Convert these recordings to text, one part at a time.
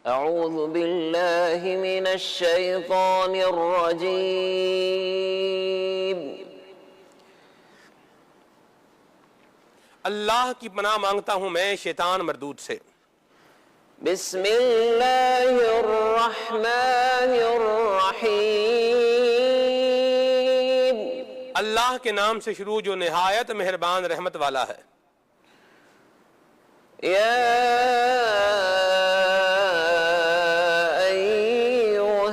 अऊज़ु बिल्लाहि मिनश शैतानिर रजीम। अल्लाह की पनाह मांगता हूं मैं शैतान मरदूद से। बिस्मिल्लाहिर रहमानिर रहीम। अल्लाह के नाम से शुरू जो निहायत मेहरबान रहमत वाला है। या अय्युहल्लज़ीना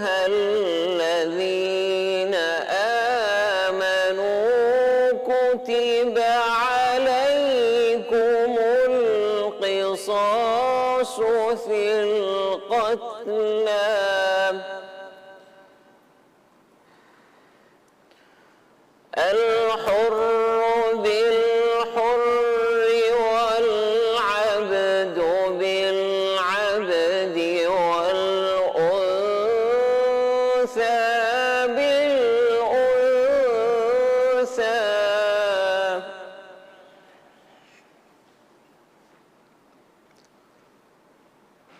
आमनू कुतिबा अलैकुमुल क़िसासु फ़िल क़त्ला الحر بالحر والعبد بالعبد والأنثى بالأنثى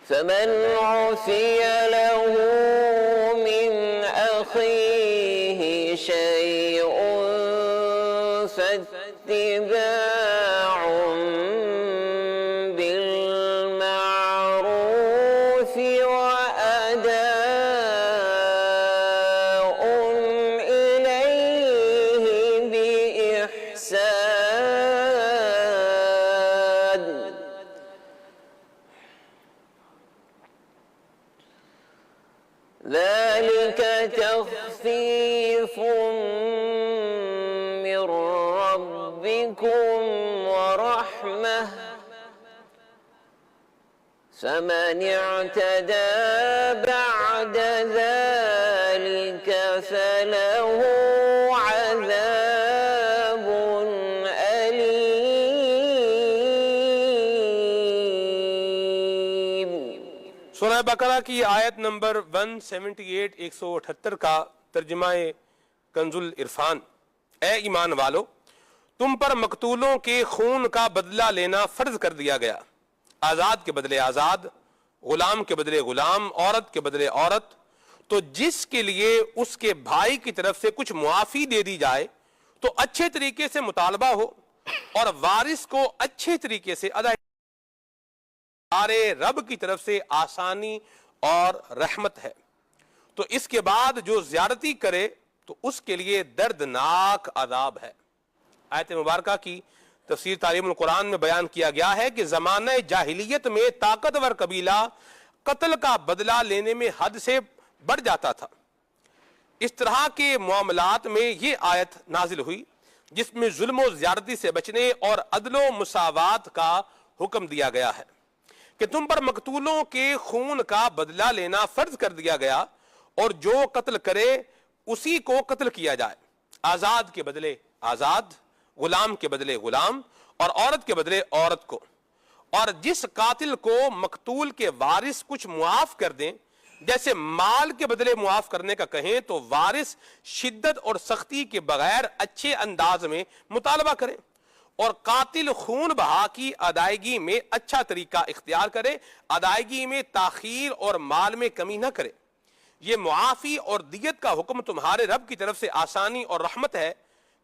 فمن عفي له من أخيه شيء فاتباع بالمعروف وأداء إليه بإحسان ذلك تخفيف من ربكم ورحمة فمن اعتدى بعد ذلك فله عذاب أليم। सूरह बकरा की आयत नंबर 178 178 का तर्जुमा कंजुल इरफान। ए ईमान वालो, तुम पर मकतूलों के खून का बदला लेना फर्ज कर दिया गया। आजाद के बदले आजाद, गुलाम के बदले गुलाम, औरत के बदले औरत। तो जिसके लिए उसके भाई की तरफ से कुछ मुआफी दे दी जाए तो अच्छे तरीके से मुतालबा हो और वारिस को अच्छे तरीके से अदा। सारे रब की तरफ से आसानी और रहमत है। तो इसके बाद जो ज्यादती करे तो उसके लिए दर्दनाक अजाब है। आयत मुबारका की तफसीर तालीमुल कुरान में बयान किया गया है कि ज़माने जाहिलियत में ताकतवर कबीला कत्ल का बदला लेने में हद से बढ़ जाता था। इस तरह के मामलात में ये आयत नाजिल हुई जिसमें जुल्म और ज्यादती से बचने और अदलो मुसावात का हुक्म दिया गया है कि तुम पर मकतूलों के खून का बदला लेना फर्ज कर दिया गया और जो कत्ल करे उसी को कत्ल किया जाए। आजाद के बदले आजाद, गुलाम के बदले गुलाम और औरत के बदले औरत को। और जिस कातिल को मकतूल के वारिस कुछ मुआफ कर दें, जैसे माल के बदले मुआफ करने का कहें, तो वारिस शिद्दत और सख्ती के बगैर अच्छे अंदाज में मुतालबा करें और कातिल खून बहा की अदायगी में अच्छा तरीका इख्तियार करे, अदायगी में ताखीर और माल में कमी न करे। ये मुआफी और दियत का हुक्म तुम्हारे रब की तरफ से आसानी और रहमत है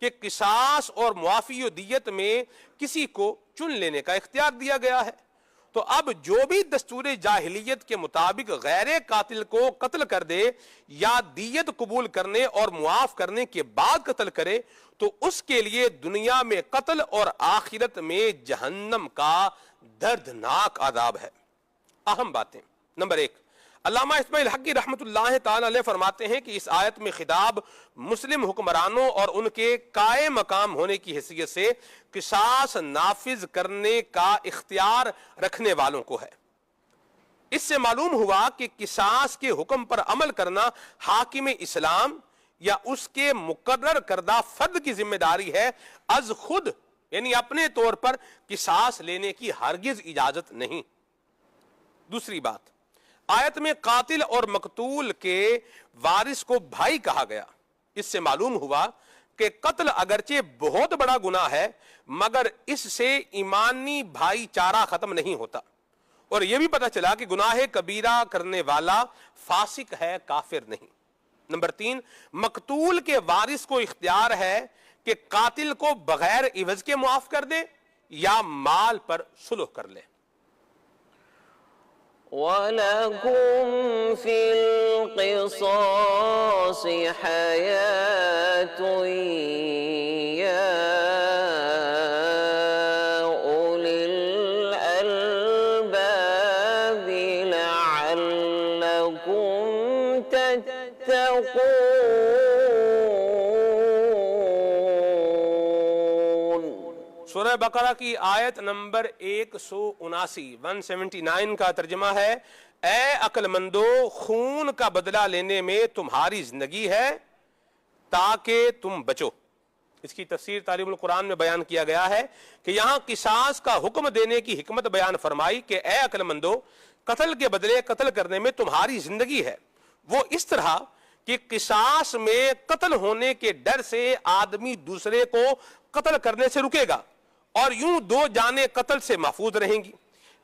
कि किसास और मुआफी और दियत में किसी को चुन लेने का इख्तियार दिया गया है। तो अब जो भी दस्तूर जाहिलियत के मुताबिक गैर कातिल को कत्ल कर दे या दियत कबूल करने और मुआफ करने के बाद कत्ल करे तो उसके लिए दुनिया में कत्ल और आखिरत में जहन्नम का दर्दनाक आदाब है। अहम बातें। नंबर 1, अल्लामा इस्माइल हक़ी रहमतुल्लाह ताला अलैह फरमाते हैं कि इस आयत में खिताब मुस्लिम हुक्मरानों और उनके काये मकाम होने की हैसियत से किसास नाफिज करने का इख्तियार रखने वालों को है। इससे मालूम हुआ कि किसास के हुक्म पर अमल करना हाकिम इस्लाम या उसके मुकर्रर करदा फर्द की जिम्मेदारी है, अज खुद यानी अपने तौर पर किसास लेने की हरगिज इजाजत नहीं। दूसरी बात, आयत में कातिल और मकतूल के वारिस को भाई कहा गया। इससे मालूम हुआ कि कत्ल अगरचे बहुत बड़ा गुनाह है मगर इससे ईमानी भाईचारा खत्म नहीं होता और यह भी पता चला कि गुनाह कबीरा करने वाला फासिक है, काफिर नहीं। नंबर 3, मकतूल के वारिस को इख्तियार है कि कातिल को बगैर इवज के मुआफ कर दे या माल पर सुलह कर ले। वलकुम फिल क़िसास हयातुन या उलिल अलबाब लअल्लकुम तत्तक़ून। सूरह बकरा की आयत नंबर 179 का तर्जुमा है, ए अक्लमंदो, खून का बदला लेने में तुम्हारी जिंदगी है ताकि तुम बचो। इसकी तफसीर तालीमुल कुरान में बयान किया गया है कि यहां किसास का हुक्म देने की हिकमत बयान फरमाई कि ए अक्लमंदो, कत्ल के बदले कत्ल करने में तुम्हारी जिंदगी है। वो इस तरह कि किसास में कत्ल होने के डर से आदमी दूसरे को कत्ल करने से रुकेगा और यूं दो जाने कत्ल से महफूज रहेंगी।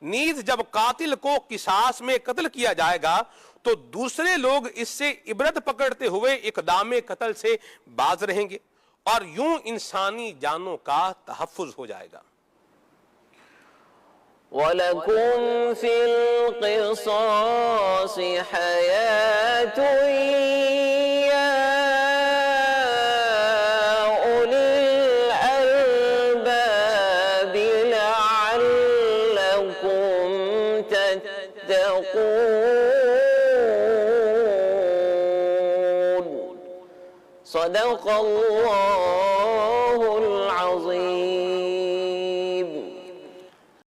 नीज जब कातिल को किसास में कत्ल किया जाएगा तो दूसरे लोग इससे इबरत पकड़ते हुए इक़दाम कत्ल से बाज रहेंगे और यूं इंसानी जानों का तहफ़्फ़ुज़ हो जाएगा। वलकुम फिल क़िसास हयातुन या उलिल अलबाब लअल्लकुम तत्तक़ून। सदक़ल्लाहुल